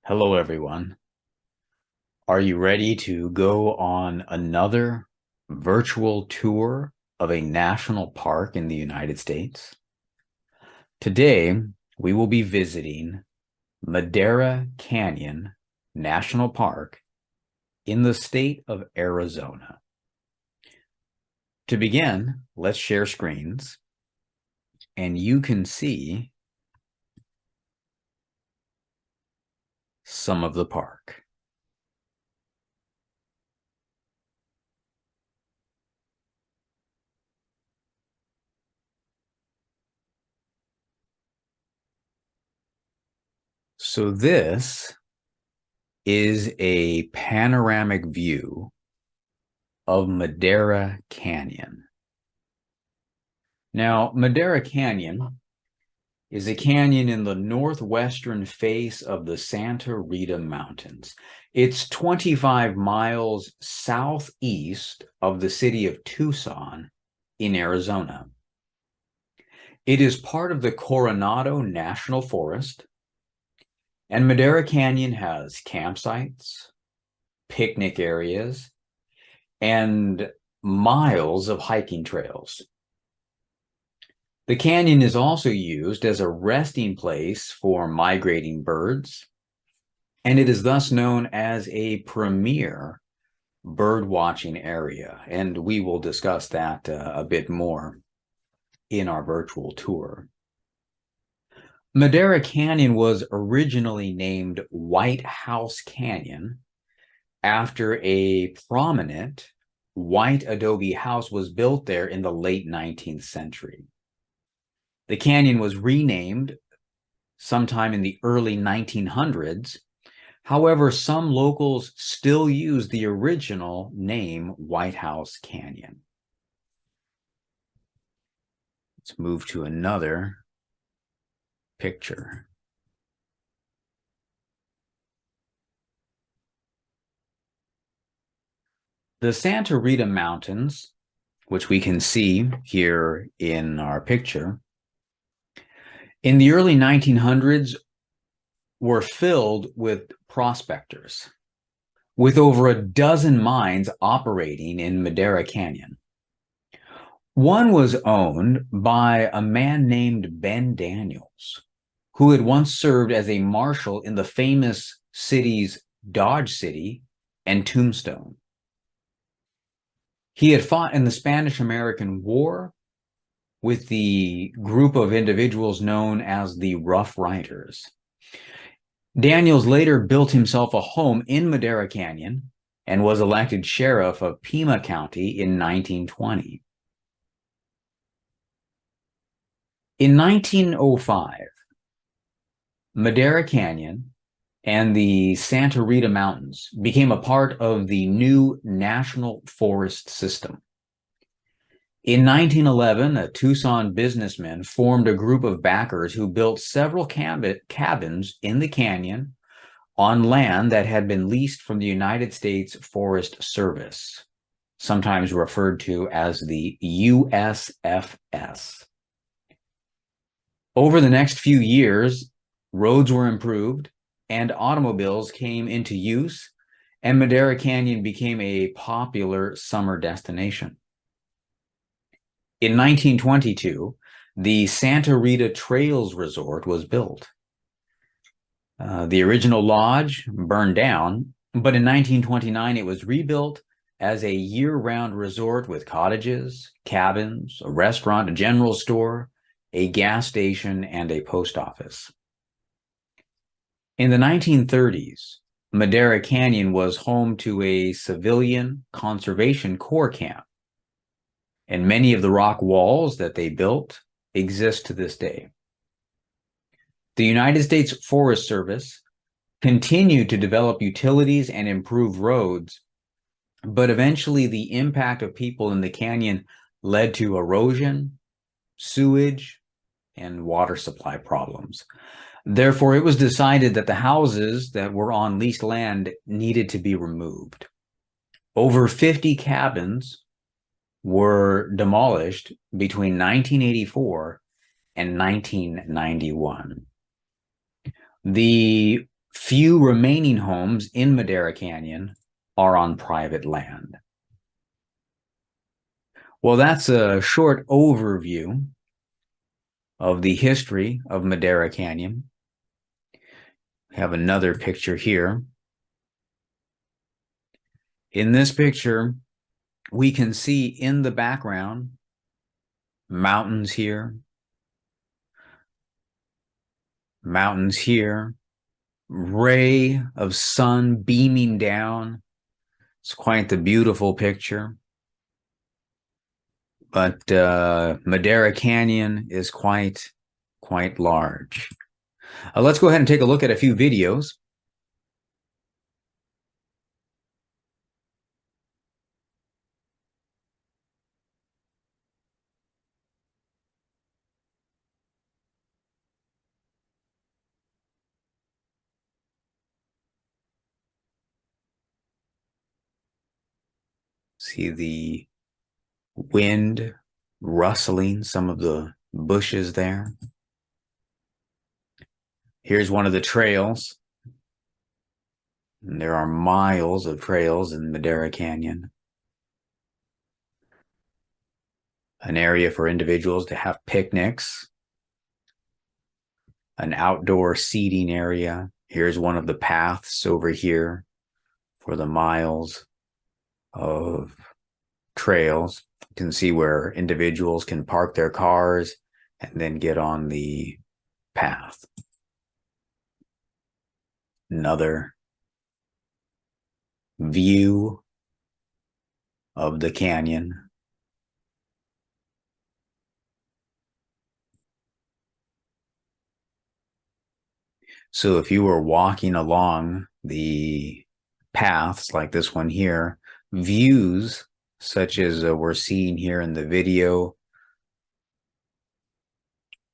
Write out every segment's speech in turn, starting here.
Hello, everyone. Are you ready to go on another virtual tour of a national park in the United States? Today, we will be visiting Madera Canyon National Park in the state of Arizona. To begin, let's share screens, and you can see some of the park. So this is a panoramic view of Madera Canyon. Now, Madera Canyon is a canyon in the northwestern face of the Santa Rita Mountains. It's 25 miles southeast of the city of Tucson in Arizona. It is part of the Coronado National Forest, and Madera Canyon has campsites, picnic areas, and miles of hiking trails. The canyon is also used as a resting place for migrating birds, and it is thus known as a premier bird watching area. And we will discuss that a bit more in our virtual tour. Madera Canyon was originally named White House Canyon after a prominent white adobe house was built there in the late 19th century. The canyon was renamed sometime in the early 1900s. However, some locals still use the original name White House Canyon. Let's move to another picture. The Santa Rita Mountains, which we can see here in our picture, in the early 1900s were filled with prospectors, with over a dozen mines operating in Madera Canyon. One was owned by a man named Ben Daniels, who had once served as a marshal in the famous cities Dodge City and Tombstone. He had fought in the Spanish-American War with the group of individuals known as the Rough Riders. Daniels later built himself a home in Madera Canyon and was elected sheriff of Pima County in 1920. In 1905, Madera Canyon and the Santa Rita Mountains became a part of the new National Forest System. In 1911, a Tucson businessman formed a group of backers who built several cabins in the canyon on land that had been leased from the United States Forest Service, sometimes referred to as the USFS. Over the next few years, roads were improved and automobiles came into use, and Madera Canyon became a popular summer destination. In 1922, the Santa Rita Trails Resort was built. The original lodge burned down, but in 1929 it was rebuilt as a year-round resort with cottages, cabins, a restaurant, a general store, a gas station, and a post office. In the 1930s, Madera Canyon was home to a civilian conservation corps camp, and many of the rock walls that they built exist to this day. The United States Forest Service continued to develop utilities and improve roads, but eventually the impact of people in the canyon led to erosion, sewage, and water supply problems. Therefore, it was decided that the houses that were on leased land needed to be removed. Over 50 cabins were demolished between 1984 and 1991. The few remaining homes in Madera Canyon are on private land. Well, that's a short overview of the history of Madera Canyon. We have another picture here. In this picture, we can see in the background mountains here, ray of sun beaming down. It's quite the beautiful picture. But Madera Canyon is quite large. Let's go ahead and take a look at a few videos. See the wind rustling some of the bushes there. Here's one of the trails. And there are miles of trails in Madera Canyon. An area for individuals to have picnics. An outdoor seating area. Here's one of the paths over here for the miles of trails. You can see where individuals can park their cars and then get on the path. Another view of the canyon. So if you were walking along the paths like this one here, views such as we're seeing here in the video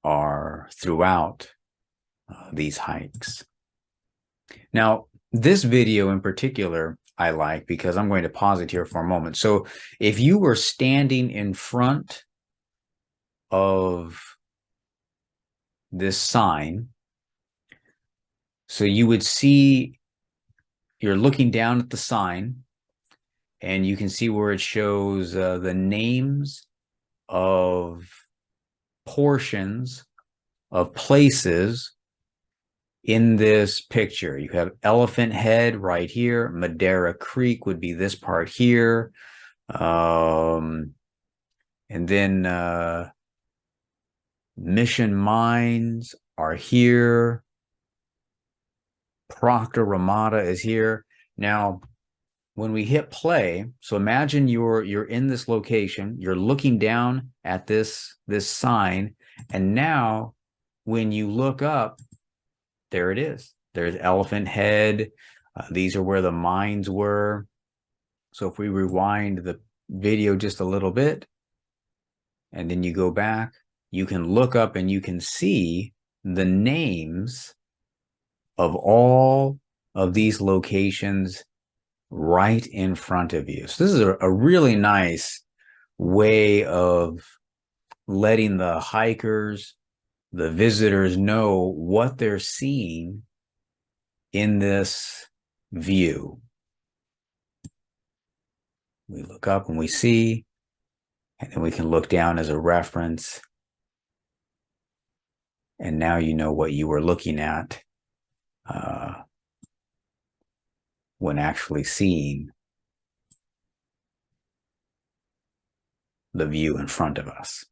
are throughout these hikes. Now, this video in particular, I like because I'm going to pause it here for a moment. So if you were standing in front of this sign, so you would see, you're looking down at the sign, and you can see where it shows the names of portions of places in this picture. You have Elephant Head right here. Madera Creek would be this part here. And then Mission Mines are here. Proctor Ramada is here. Now, when we hit play, so imagine you're in this location, you're looking down at this sign, and now when you look up, there it is. There's Elephant Head. These are where the mines were. So if we rewind the video just a little bit, and then you go back, you can look up and you can see the names of all of these locations right in front of you. So this is a really nice way of letting the hikers, the visitors know what they're seeing in this view. We look up and we see, and then we can look down as a reference. And now you know what you were looking at when actually seeing the view in front of us.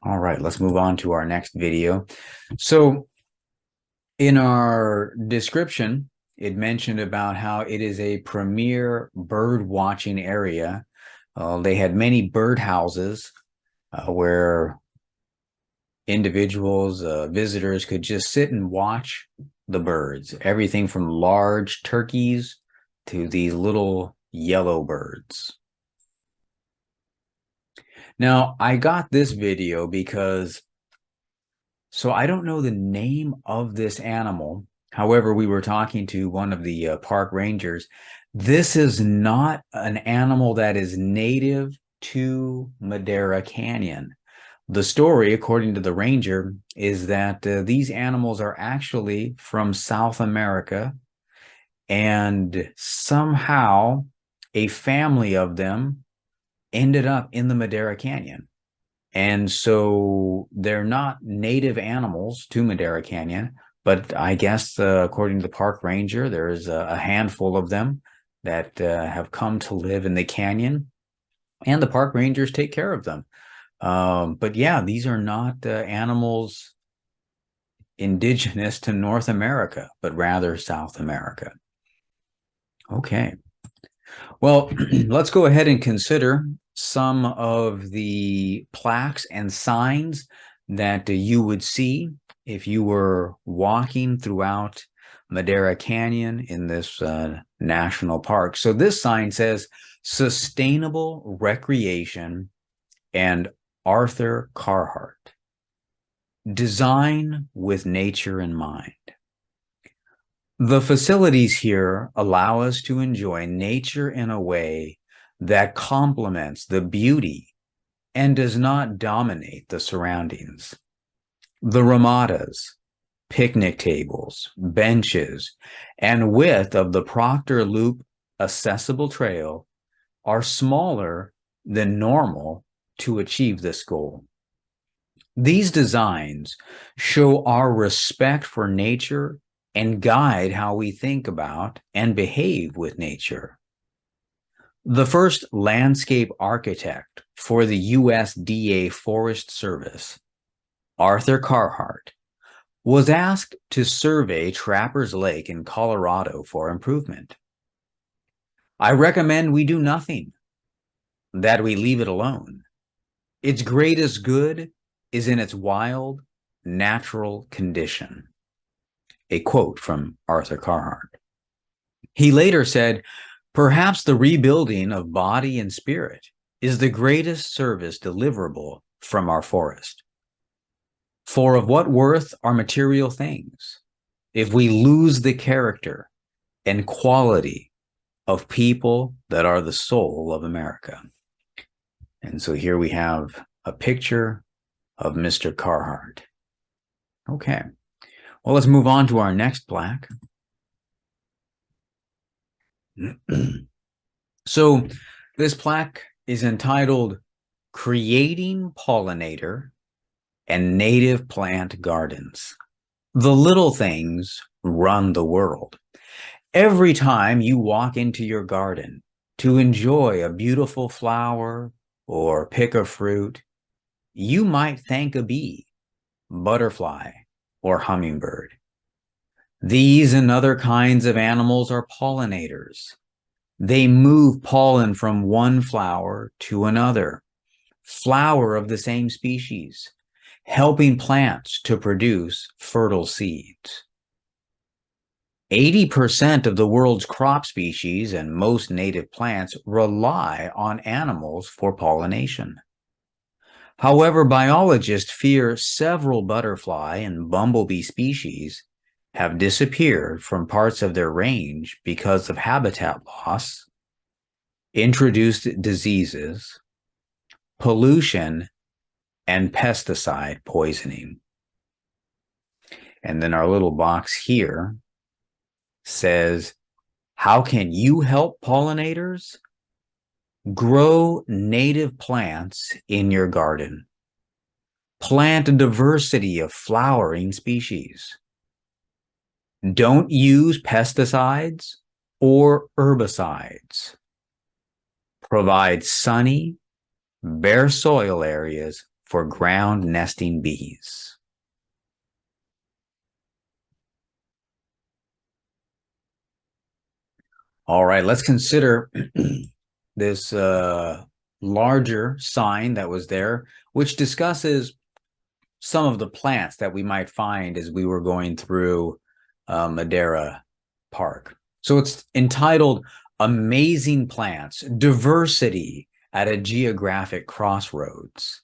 All right, let's move on to our next video. So in our description, it mentioned about how it is a premier bird watching area. They had many bird houses where individuals, visitors could just sit and watch the birds, everything from large turkeys to these little yellow birds. Now, I got this video because, so I don't know the name of this animal. However, we were talking to one of the park rangers. This is not an animal that is native to Madera Canyon. The story, according to the ranger, is that these animals are actually from South America, and somehow a family of them ended up in the Madera Canyon. And so they're not native animals to Madera Canyon, but I guess according to the park ranger, there's a handful of them that have come to live in the canyon, and the park rangers take care of them. But yeah, these are not animals indigenous to North America, but rather South America. Okay. Well, let's go ahead and consider some of the plaques and signs that you would see if you were walking throughout Madera Canyon in this national park. So this sign says Sustainable Recreation and Arthur Carhart. Design with nature in mind. The facilities here allow us to enjoy nature in a way that complements the beauty and does not dominate the surroundings. The ramadas, picnic tables, benches, and width of the Proctor Loop accessible trail are smaller than normal to achieve this goal. These designs show our respect for nature and guide how we think about and behave with nature. The first landscape architect for the USDA Forest Service, Arthur Carhart, was asked to survey Trappers Lake in Colorado for improvement. I recommend we do nothing, that we leave it alone. Its greatest good is in its wild, natural condition. A quote from Arthur Carhart. He later said, perhaps the rebuilding of body and spirit is the greatest service deliverable from our forest. For of what worth are material things if we lose the character and quality of people that are the soul of America? And so here we have a picture of Mr. Carhart. Okay. Well, let's move on to our next plaque. So this plaque is entitled Creating Pollinator and Native Plant Gardens. The little things run the world. Every time you walk into your garden to enjoy a beautiful flower or pick a fruit, you might thank a bee, butterfly, or hummingbird. These and other kinds of animals are pollinators. They move pollen from one flower to another, flower of the same species, helping plants to produce fertile seeds. 80% of the world's crop species and most native plants rely on animals for pollination. However, biologists fear several butterfly and bumblebee species have disappeared from parts of their range because of habitat loss, introduced diseases, pollution, and pesticide poisoning. And then our little box here says, how can you help pollinators? Grow native plants in your garden. Plant a diversity of flowering species. Don't use pesticides or herbicides. Provide sunny, bare soil areas for ground nesting bees. All right, let's consider this larger sign that was there, which discusses some of the plants that we might find as we were going through Madera Park. So it's entitled Amazing Plants, Diversity at a Geographic Crossroads.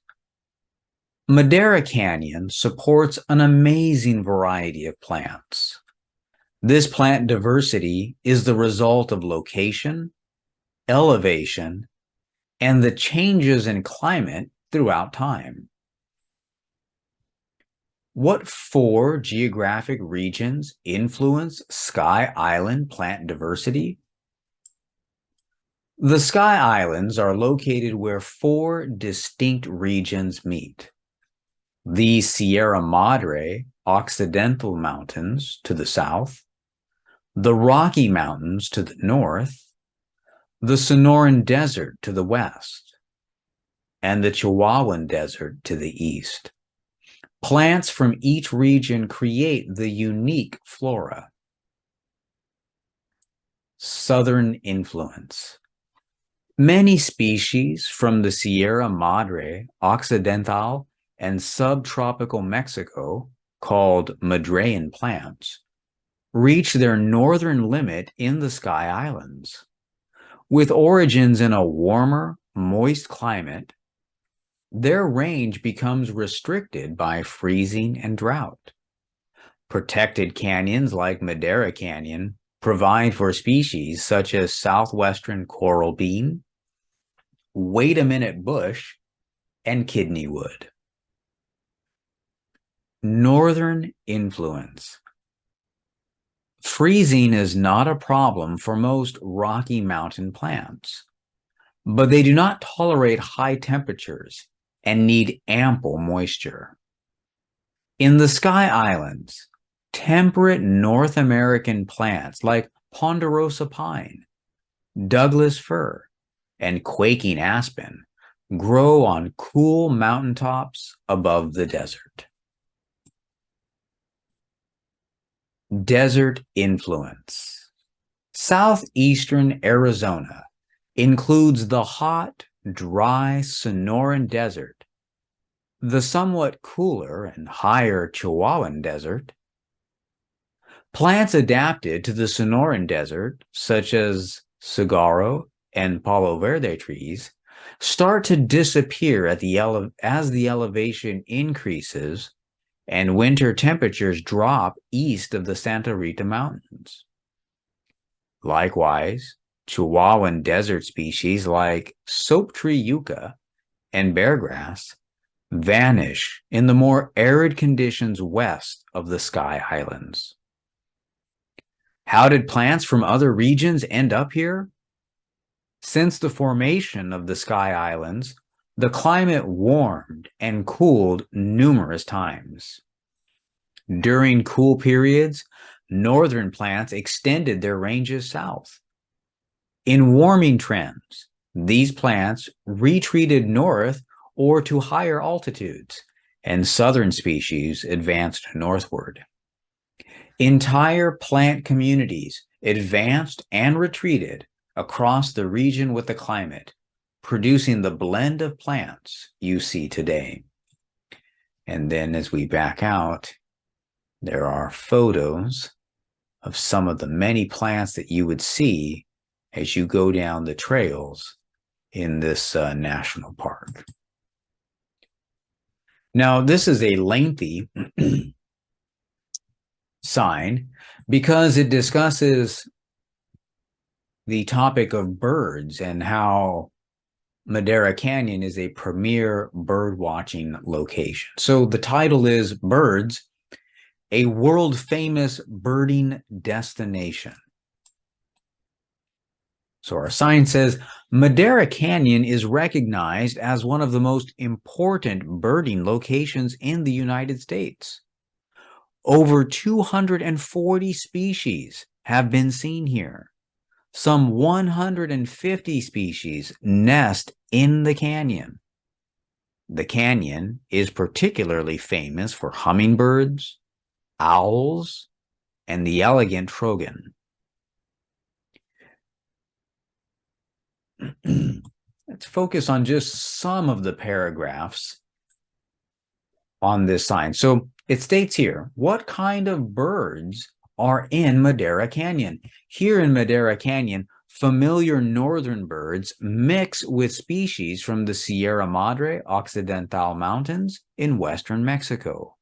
Madera Canyon supports an amazing variety of plants. This plant diversity is the result of location, elevation, and the changes in climate throughout time. What four geographic regions influence Sky Island plant diversity? The Sky Islands are located where four distinct regions meet. The Sierra Madre Occidental Mountains to the south, the Rocky Mountains to the north, the Sonoran Desert to the west, and the Chihuahuan Desert to the east. Plants from each region create the unique flora. Southern influence. Many species from the Sierra Madre Occidental and subtropical Mexico, called Madrean plants, reach their northern limit in the Sky Islands. With origins in a warmer, moist climate, their range becomes restricted by freezing and drought. Protected canyons like Madera Canyon provide for species such as southwestern coral bean, wait-a-minute bush, and kidneywood. Northern influence. Freezing is not a problem for most Rocky Mountain plants, but they do not tolerate high temperatures and need ample moisture. In the Sky Islands, temperate North American plants like ponderosa pine, Douglas fir, and quaking aspen grow on cool mountaintops above the desert. Desert influence. Southeastern Arizona includes the hot, dry Sonoran Desert, the somewhat cooler and higher Chihuahuan Desert. Plants adapted to the Sonoran Desert, such as saguaro and palo verde trees, start to disappear as the elevation increases and winter temperatures drop east of the Santa Rita Mountains. Likewise, Chihuahuan desert species like soap tree yucca and beargrass vanish in the more arid conditions west of the Sky Islands. How did plants from other regions end up here? Since the formation of the Sky Islands, the climate warmed and cooled numerous times. During cool periods, northern plants extended their ranges south. In warming trends, these plants retreated north or to higher altitudes, and southern species advanced northward. Entire plant communities advanced and retreated across the region with the climate, producing the blend of plants you see today. And then as we back out, there are photos of some of the many plants that you would see as you go down the trails in this national park. Now, this is a lengthy sign because it discusses the topic of birds and how Madera Canyon is a premier bird watching location. So the title is Birds, a world famous birding destination. So our sign says Madera Canyon is recognized as one of the most important birding locations in the United States. Over 240 species have been seen here. Some 150 species nest in the canyon. The canyon is particularly famous for hummingbirds, owls, and the elegant trogon. Let's focus on just some of the paragraphs on this sign. So it states here, what kind of birds are in Madera Canyon? Here in Madera Canyon, familiar northern birds mix with species from the Sierra Madre Occidental Mountains in western Mexico.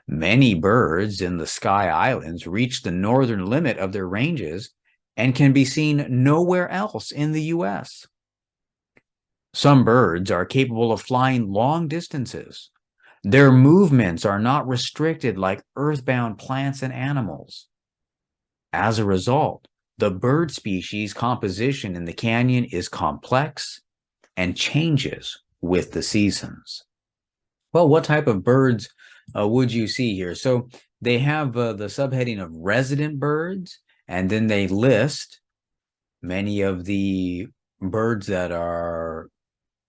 Many birds in the Sky Islands reach the northern limit of their ranges and can be seen nowhere else in the U.S. Some birds are capable of flying long distances. Their movements are not restricted like earthbound plants and animals. As a result, the bird species composition in the canyon is complex and changes with the seasons. Well, what type of birds would you see here? So they have the subheading of resident birds, and then they list many of the birds that are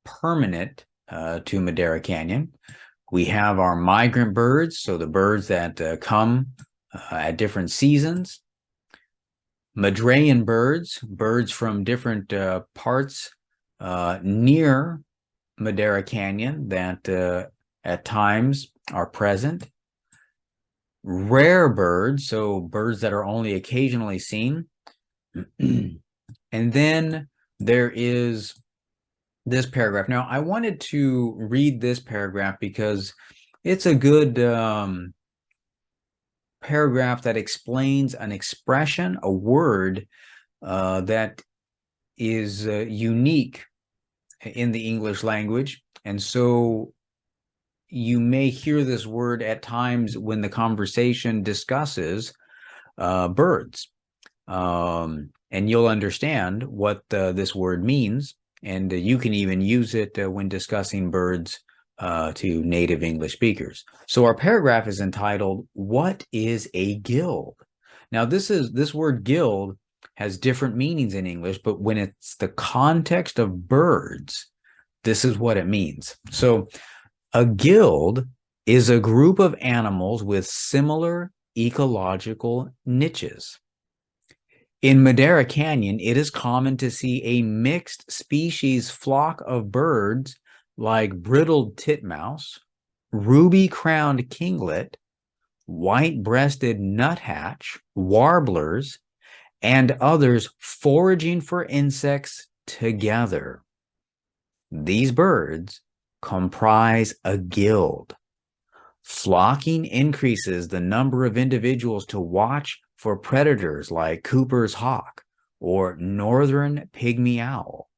permanent to Madera Canyon. We have our migrant birds, so the birds that come at different seasons. Madrean birds, birds from different parts near Madera Canyon that at times are present. Rare birds, so birds that are only occasionally seen. And then there is this paragraph. Now, I wanted to read this paragraph because it's a good paragraph that explains an expression, a word that is unique in the English language. And so you may hear this word at times when the conversation discusses birds. And you'll understand what this word means. And you can even use it when discussing birds to native English speakers. So our paragraph is entitled, "What is a guild?" Now, this word guild has different meanings in English, but when it's the context of birds, this is what it means. So a guild is a group of animals with similar ecological niches. In Madera Canyon, it is common to see a mixed species flock of birds like brittled titmouse, ruby-crowned kinglet, white-breasted nuthatch, warblers, and others foraging for insects together. These birds comprise a guild. Flocking increases the number of individuals to watch for predators like Cooper's hawk or northern pygmy owl,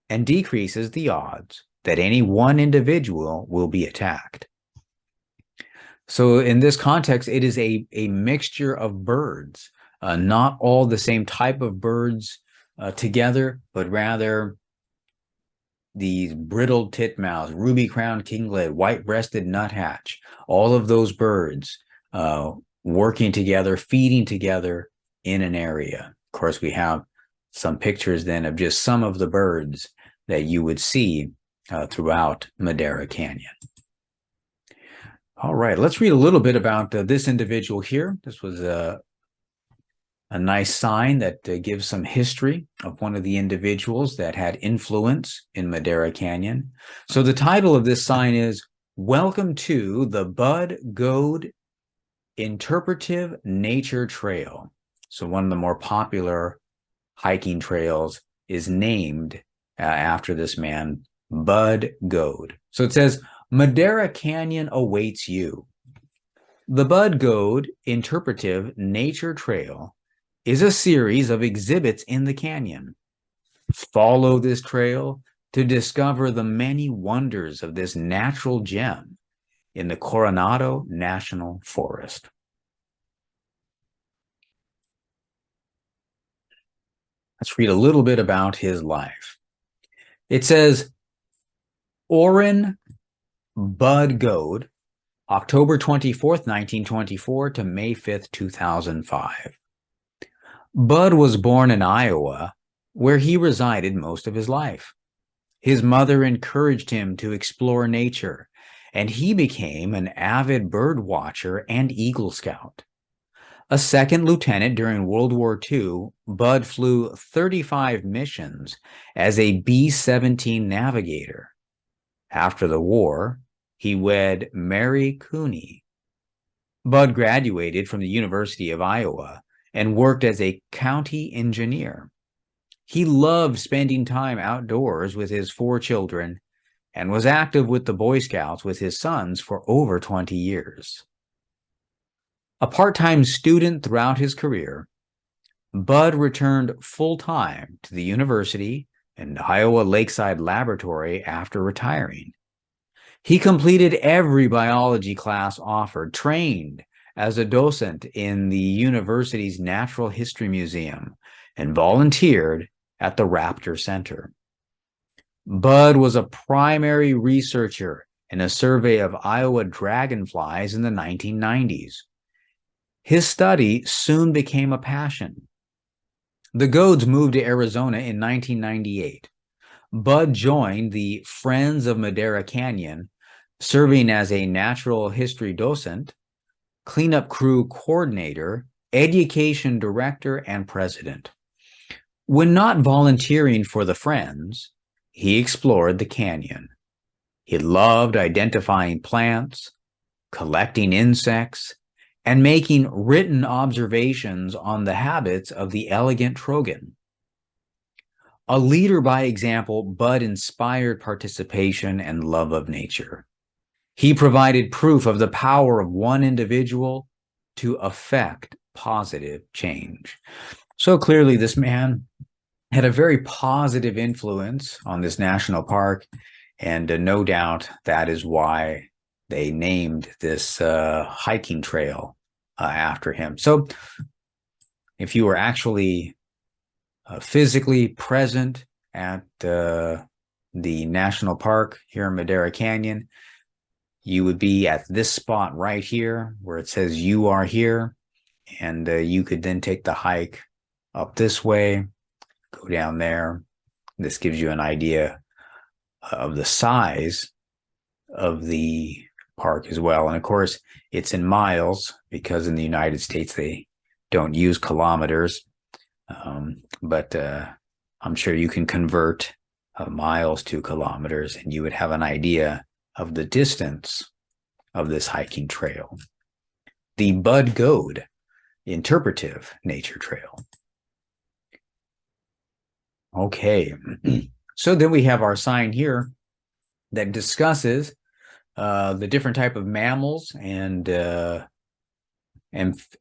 and decreases the odds that any one individual will be attacked. So in this context, it is a mixture of birds, not all the same type of birds together, but rather these brittled titmouse, ruby-crowned kinglet, white-breasted nuthatch, all of those birds working together, feeding together in an area. Of course, we have some pictures then of just some of the birds that you would see throughout Madera Canyon. All right, let's read a little bit about this individual here. This was a nice sign that gives some history of one of the individuals that had influence in Madera Canyon. So the title of this sign is "Welcome to the Bud Goad Interpretive Nature Trail." So one of the more popular hiking trails is named after this man, Bud Goad. So it says, "Madera Canyon awaits you. The Bud Goad Interpretive Nature Trail is a series of exhibits in the canyon. Follow this trail to discover the many wonders of this natural gem in the Coronado National Forest." Let's read a little bit about his life. It says, Orrin Bud Goad, October 24th, 1924 to May 5th, 2005. Bud was born in Iowa, where he resided most of his life. His mother encouraged him to explore nature, and he became an avid bird watcher and Eagle Scout. A second lieutenant during World War II, Bud flew 35 missions as a B-17 navigator. After the war, he wed Mary Cooney. Bud graduated from the University of Iowa and worked as a county engineer. He loved spending time outdoors with his 4 children and was active with the Boy Scouts with his sons for over 20 years. A part-time student throughout his career, Bud returned full-time to the university and Iowa Lakeside Laboratory after retiring. He completed every biology class offered, trained as a docent in the university's Natural History Museum, and volunteered at the Raptor Center. Bud was a primary researcher in a survey of Iowa dragonflies in the 1990s. His study soon became a passion. The Goads moved to Arizona in 1998. Bud joined the Friends of Madera Canyon, serving as a natural history docent, cleanup crew coordinator, education director, and president. When not volunteering for the Friends, he explored the canyon. He loved identifying plants, collecting insects, and making written observations on the habits of the elegant trogon. A leader by example, Bud inspired participation and love of nature. He provided proof of the power of one individual to affect positive change. So clearly, this man had a very positive influence on this national park, and no doubt that is why they named this hiking trail after him. So if you were actually physically present at the national park here in Madera Canyon, you would be at this spot right here where it says you are here, and you could then take the hike up this way, go down there. This gives you an idea of the size of the park as well. And of course, it's in miles because in the United States, they don't use kilometers. But I'm sure you can convert miles to kilometers, and you would have an idea of the distance of this hiking trail. The Bud Goad Interpretive Nature Trail. Okay, so then we have our sign here that discusses the different type of mammals and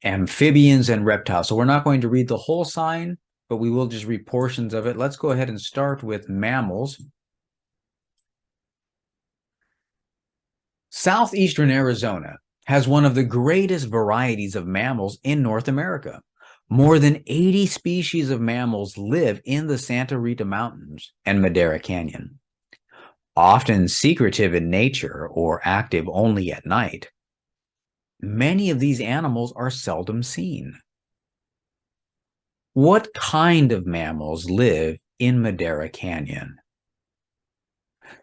amphibians and reptiles. So we're not going to read the whole sign, but we will just read portions of it. Let's go ahead and start with mammals. Southeastern Arizona has one of the greatest varieties of mammals in North America. More than 80 species of mammals live in the Santa Rita Mountains and Madera Canyon. Often secretive in nature or active only at night, many of these animals are seldom seen. What kind of mammals live in Madera Canyon?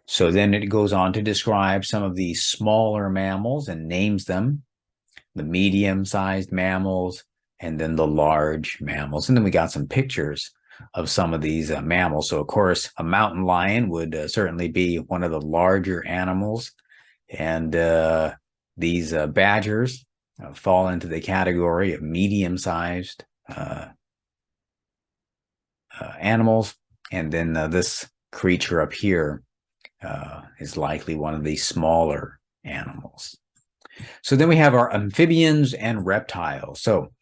So then it goes on to describe some of these smaller mammals and names them, the medium-sized mammals, and then the large mammals. And then we got some pictures of some of these mammals. So, of course, a mountain lion would certainly be one of the larger animals. And these badgers fall into the category of medium-sized animals. And then this creature up here is likely one of the smaller animals. So then we have our amphibians and reptiles. So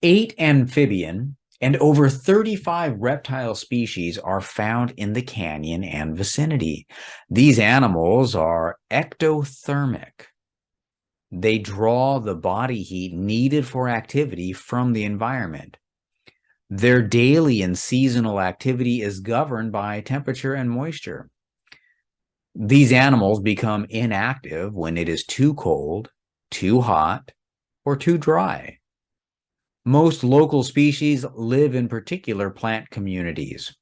8 amphibian and over 35 reptile species are found in the canyon and vicinity. These animals are ectothermic. They draw the body heat needed for activity from the environment. Their daily and seasonal activity is governed by temperature and moisture. These animals become inactive when it is too cold, too hot, or too dry. Most local species live in particular plant communities.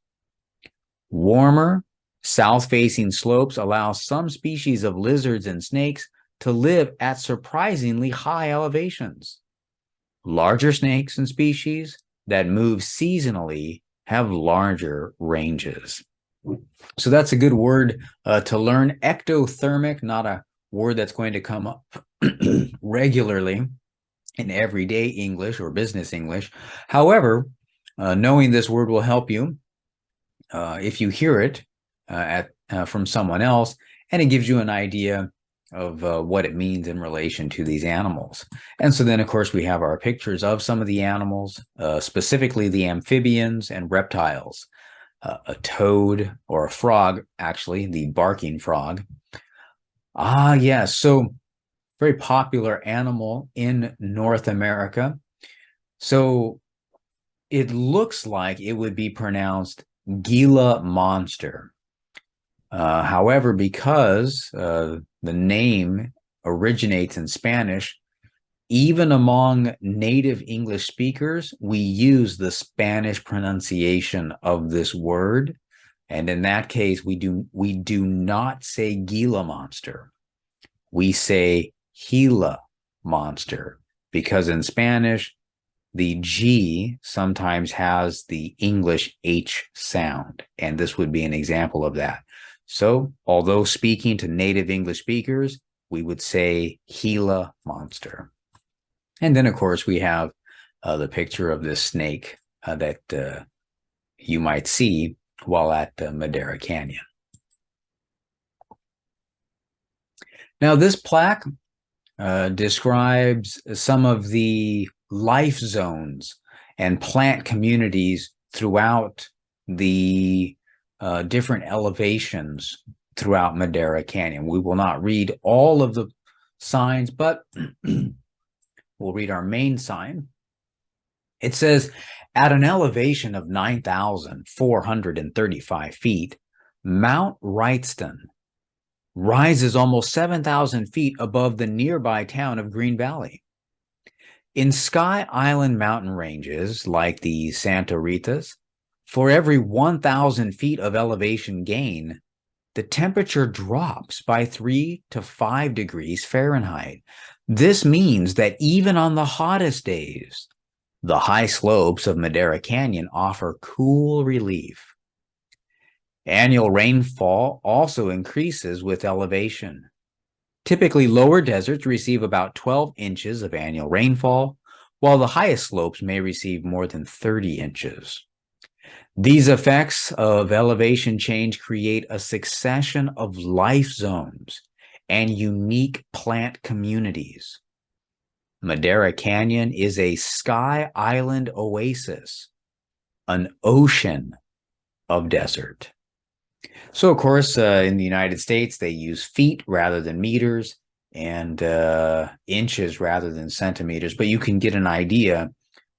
Warmer, south-facing slopes allow some species of lizards and snakes to live at surprisingly high elevations. Larger snakes and species that move seasonally have larger ranges. So that's a good word to learn. Ectothermic, not a word that's going to come up regularly in everyday English or business English. However, knowing this word will help you if you hear it from someone else, and it gives you an idea of what it means in relation to these animals. And so then, of course, we have our pictures of some of the animals, specifically the amphibians and reptiles. A toad or a frog, actually, the barking frog. Yes. So very popular animal in North America. So it looks like it would be pronounced Gila monster. However, because the name originates in Spanish, even among native English speakers, we use the Spanish pronunciation of this word. And in that case, we do not say Gila monster. We say Gila monster because in Spanish, the G sometimes has the English H sound, and this would be an example of that. So, although speaking to native English speakers, we would say Gila monster. And then, of course, we have the picture of this snake that you might see while at Madera Canyon. Now, this plaque describes some of the life zones and plant communities throughout the different elevations throughout Madera Canyon. We will not read all of the signs, but we'll read our main sign. It says, at an elevation of 9,435 feet, Mount Wrightston rises almost 7,000 feet above the nearby town of Green Valley. In Sky Island mountain ranges like the Santa Ritas, for every 1,000 feet of elevation gain, the temperature drops by 3 to 5 degrees Fahrenheit. This means that even on the hottest days, the high slopes of Madera Canyon offer cool relief. Annual rainfall also increases with elevation. Typically, lower deserts receive about 12 inches of annual rainfall, while the highest slopes may receive more than 30 inches. These effects of elevation change create a succession of life zones and unique plant communities. Madera Canyon is a sky island oasis, an ocean of desert. So, of course, in the United States, they use feet rather than meters and inches rather than centimeters. But you can get an idea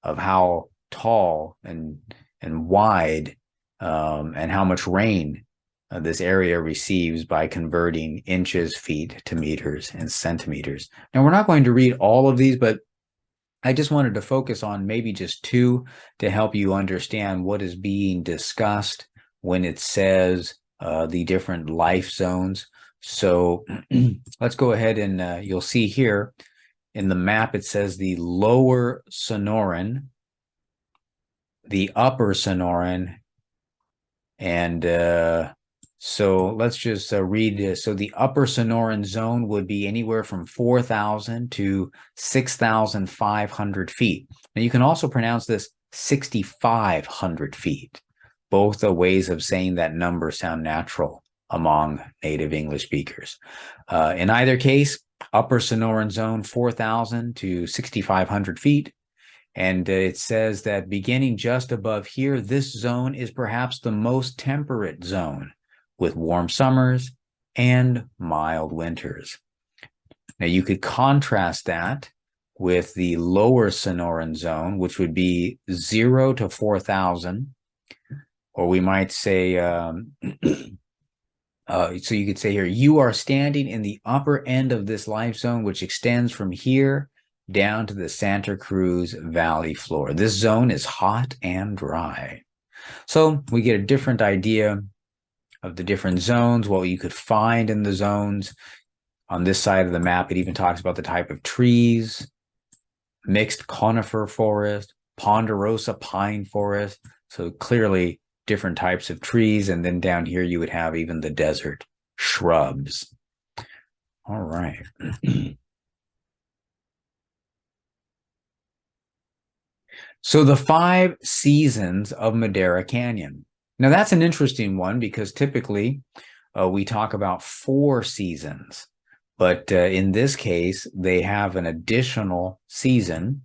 of how tall and wide and how much rain this area receives by converting inches, feet to meters and centimeters. Now, we're not going to read all of these, but I just wanted to focus on maybe just two to help you understand what is being discussed when it says the different life zones. So let's go ahead and you'll see here in the map, it says the lower Sonoran, the upper Sonoran, and so let's just read. So the upper Sonoran zone would be anywhere from 4,000 to 6,500 feet. Now you can also pronounce this 6,500 feet. Both are ways of saying that number sound natural among native English speakers. In either case, upper Sonoran zone, 4,000 to 6,500 feet. And it says that beginning just above here, this zone is perhaps the most temperate zone with warm summers and mild winters. Now you could contrast that with the lower Sonoran zone, which would be 0 to 4,000, or we might say, so you could say here, you are standing in the upper end of this life zone, which extends from here down to the Santa Cruz Valley floor. This zone is hot and dry. So we get a different idea of the different zones, what you could find in the zones. On this side of the map, it even talks about the type of trees, mixed conifer forest, ponderosa pine forest. So clearly different types of trees. And then down here, you would have even the desert shrubs. All right. So the 5 seasons of Madera Canyon. Now that's an interesting one because typically we talk about 4 seasons, but in this case, they have an additional season.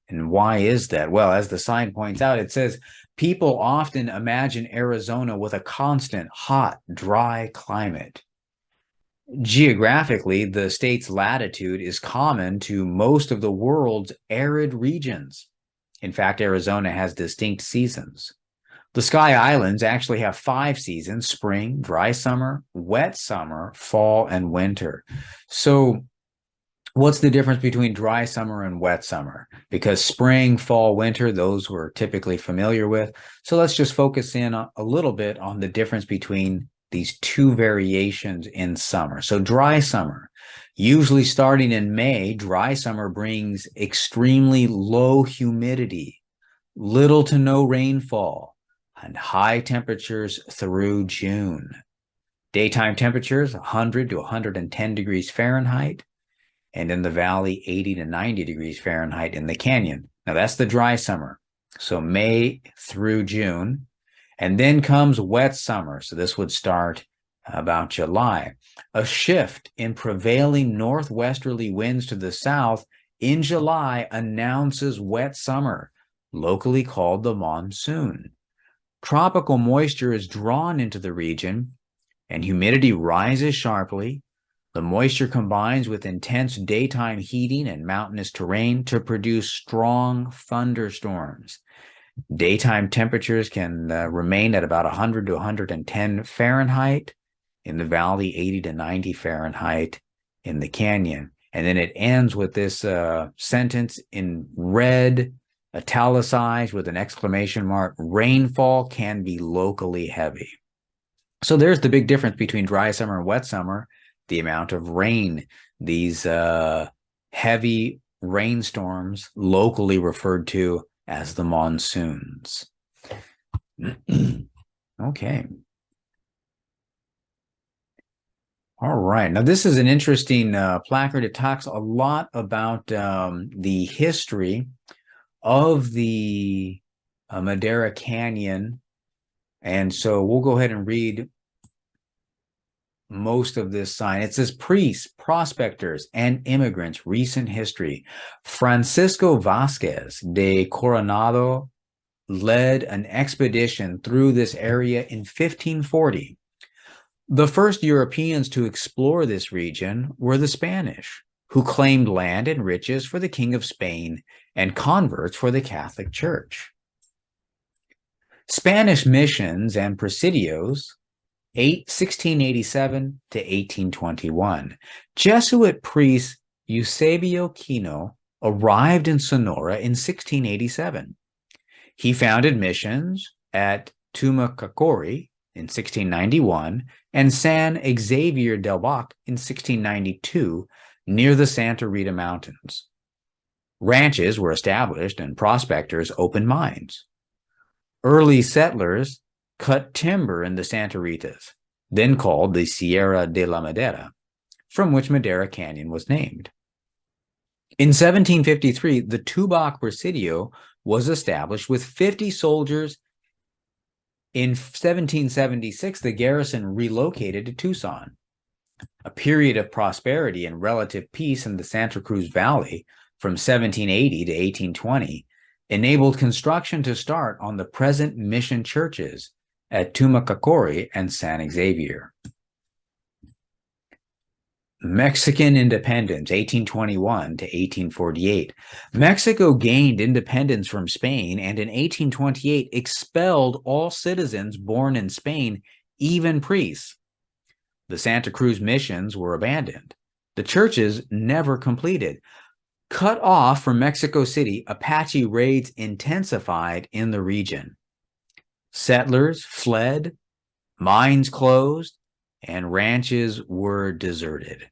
And why is that? Well, as the sign points out, it says, people often imagine Arizona with a constant, hot, dry climate. Geographically, the state's latitude is common to most of the world's arid regions. In fact, Arizona has distinct seasons. The Sky Islands actually have 5 seasons: spring, dry summer, wet summer, fall, and winter. So, what's the difference between dry summer and wet summer? Because spring, fall, winter, those we're typically familiar with. So let's just focus in a little bit on the difference between these two variations in summer. So dry summer, usually starting in May, dry summer brings extremely low humidity, little to no rainfall, and high temperatures through June. Daytime temperatures 100 to 110 degrees Fahrenheit, and in the valley 80 to 90 degrees Fahrenheit in the canyon. Now that's the dry summer. So May through June. And then comes wet summer. So this would start about July. A shift in prevailing northwesterly winds to the south in July announces wet summer, locally called the monsoon. Tropical moisture is drawn into the region and humidity rises sharply. The moisture combines with intense daytime heating and mountainous terrain to produce strong thunderstorms. Daytime temperatures can remain at about 100 to 110 Fahrenheit in the valley, 80 to 90 Fahrenheit in the canyon. And then it ends with this sentence in red, italicized with an exclamation mark: rainfall can be locally heavy. So there's the big difference between dry summer and wet summer: the amount of rain. These heavy rainstorms, locally referred to as the monsoons. Okay. All right. Now, this is an interesting placard. It talks a lot about the history of the Madera Canyon. And so we'll go ahead and read most of this sign. It says priests, prospectors, and immigrants, recent history. Francisco Vasquez de Coronado led an expedition through this area in 1540. The first Europeans to explore this region were the Spanish, who claimed land and riches for the King of Spain and converts for the Catholic Church. Spanish missions and presidios, 1687 to 1821. Jesuit priest Eusebio Kino arrived in Sonora in 1687. He founded missions at Tumacacori in 1691 and San Xavier del Bac in 1692 near the Santa Rita Mountains. Ranches were established and prospectors opened mines. Early settlers cut timber in the Santa Ritas, then called the Sierra de la Madera, from which Madera Canyon was named. In 1753, the Tubac Presidio was established with 50 soldiers. In 1776, the garrison relocated to Tucson. A period of prosperity and relative peace in the Santa Cruz Valley from 1780 to 1820 enabled construction to start on the present mission churches at Tumacacori and San Xavier. Mexican independence, 1821 to 1848. Mexico gained independence from Spain and in 1828 expelled all citizens born in Spain, even priests. The Santa Cruz missions were abandoned. The churches never completed. Cut off from Mexico City, Apache raids intensified in the region. Settlers fled, mines closed, and ranches were deserted.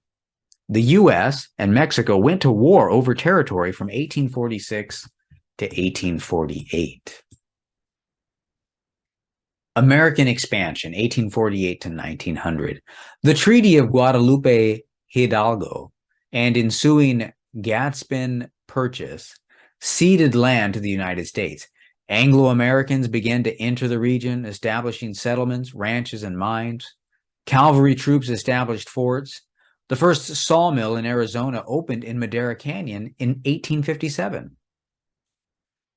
The U.S. and Mexico went to war over territory from 1846 to 1848. American expansion, 1848 to 1900. The Treaty of Guadalupe Hidalgo and ensuing Gadsden Purchase ceded land to the United States. Anglo-Americans began to enter the region, establishing settlements, ranches, and mines. Cavalry troops established forts. The first sawmill in Arizona opened in Madera Canyon in 1857.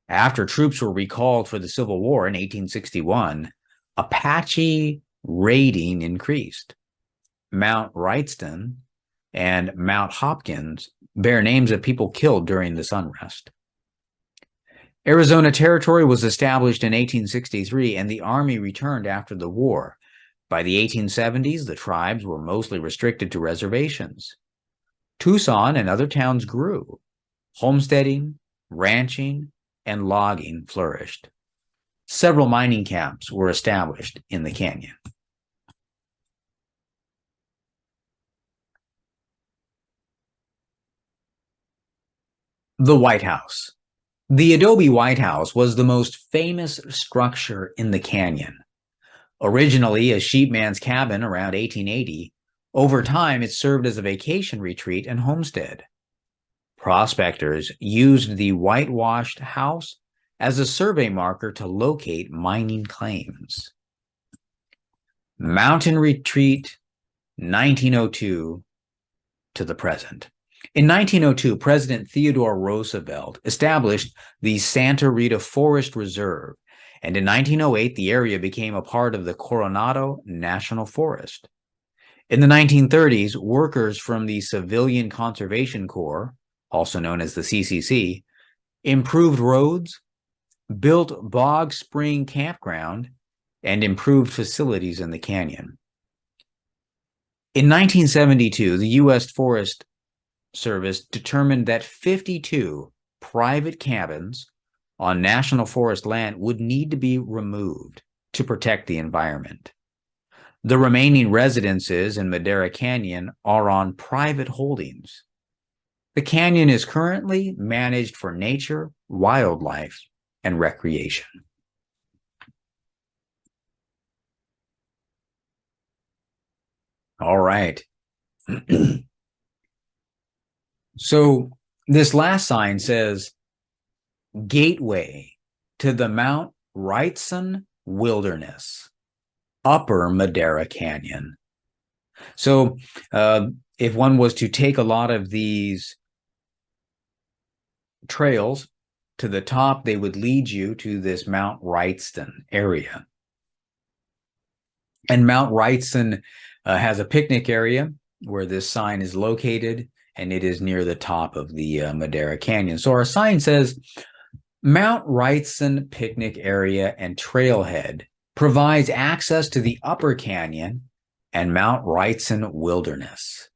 After troops were recalled for the Civil War in 1861, Apache raiding increased. Mount Wrightston, and Mount Hopkins bear names of people killed during this unrest. Arizona Territory was established in 1863, and the Army returned after the war. By the 1870s, the tribes were mostly restricted to reservations. Tucson and other towns grew. Homesteading, ranching, and logging flourished. Several mining camps were established in the canyon. The White House. The adobe White House was the most famous structure in the canyon. Originally a sheepman's cabin around 1880, over time it served as a vacation retreat and homestead. Prospectors used the whitewashed house as a survey marker to locate mining claims. Mountain Retreat, 1902 to the present. In 1902, President Theodore Roosevelt established the Santa Rita Forest Reserve, and in 1908, the area became a part of the Coronado National Forest. In the 1930s, workers from the Civilian Conservation Corps, also known as the CCC, improved roads, built Bog Spring Campground, and improved facilities in the canyon. In 1972, the U.S. Forest Service determined that 52 private cabins on national forest land would need to be removed to protect the environment. The remaining residences in Madera Canyon are on private holdings. The canyon is currently managed for nature, wildlife, and recreation. All right. So this last sign says, Gateway to the Mount Wrightson Wilderness, Upper Madera Canyon. So if one was to take a lot of these trails to the top, they would lead you to this Mount Wrightston area. And Mount Wrightson has a picnic area where this sign is located, and it is near the top of the Madera Canyon. So our sign says, Mount Wrightson Picnic Area and Trailhead provides access to the Upper Canyon and Mount Wrightson Wilderness.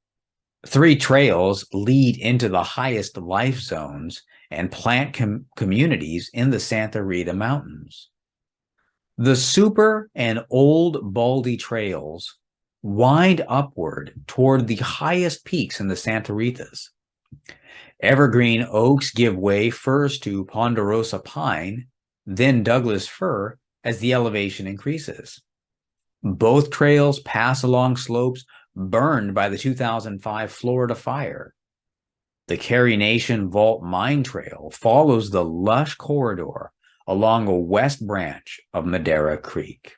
3 trails lead into the highest life zones and plant communities in the Santa Rita Mountains. The Super and Old Baldy trails wind upward toward the highest peaks in the Santa Ritas. Evergreen oaks give way first to ponderosa pine, then Douglas fir as the elevation increases. Both trails pass along slopes burned by the 2005 Florida fire. The Carrie Nation Vault Mine Trail follows the lush corridor along a west branch of Madera Creek.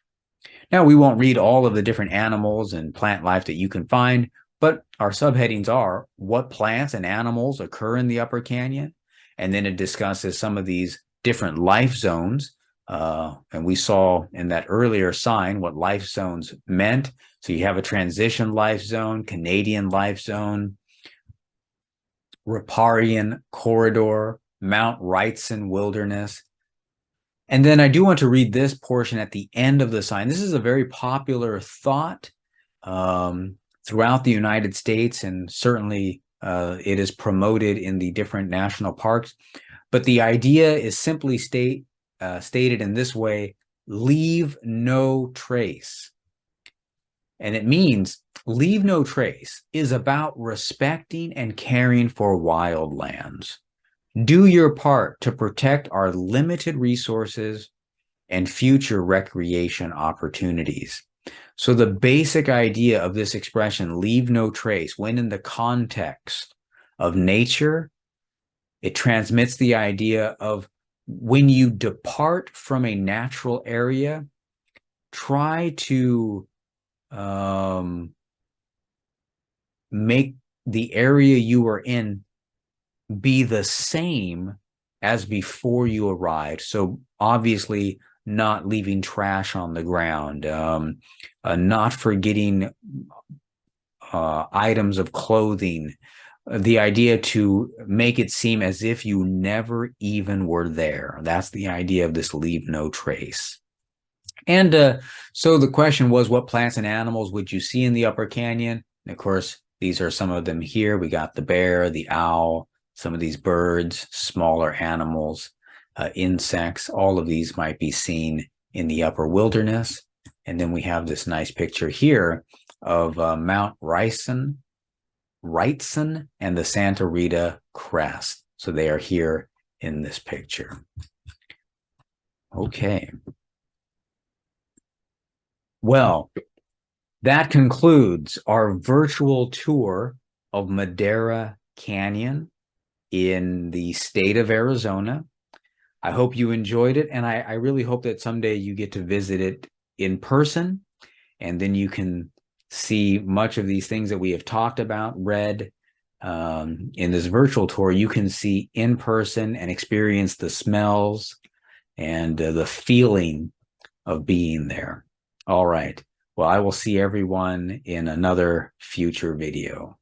Now, we won't read all of the different animals and plant life that you can find, but our subheadings are what plants and animals occur in the Upper Canyon, and then it discusses some of these different life zones. And we saw in that earlier sign what life zones meant. So you have a transition life zone, Canadian life zone, riparian corridor, Mount Wrightson Wilderness. And then I do want to read this portion at the end of the sign. This is a very popular thought throughout the United States, and certainly it is promoted in the different national parks. But the idea is simply stated in this way: leave no trace. And it means leave no trace is about respecting and caring for wildlands. Do your part to protect our limited resources and future recreation opportunities. So the basic idea of this expression, leave no trace, when in the context of nature, it transmits the idea of when you depart from a natural area, try to make the area you are in be the same as before you arrived. So obviously not leaving trash on the ground, not forgetting items of clothing, the idea to make it seem as if you never even were there. That's the idea of this leave no trace. And so the question was, what plants and animals would you see in the Upper Canyon? And of course, these are some of them here. We got the bear, the owl, some of these birds, smaller animals, insects. All of these might be seen in the upper wilderness. And then we have this nice picture here of Mount Wrightson and the Santa Rita Crest. So they are here in this picture. Okay. Well, that concludes our virtual tour of Madera Canyon in the state of Arizona. I hope you enjoyed it, and I really hope that someday you get to visit it in person, and then you can see much of these things that we have talked about, read in this virtual tour. You can see in person and experience the smells and the feeling of being there. All right. Well, I will see everyone in another future video.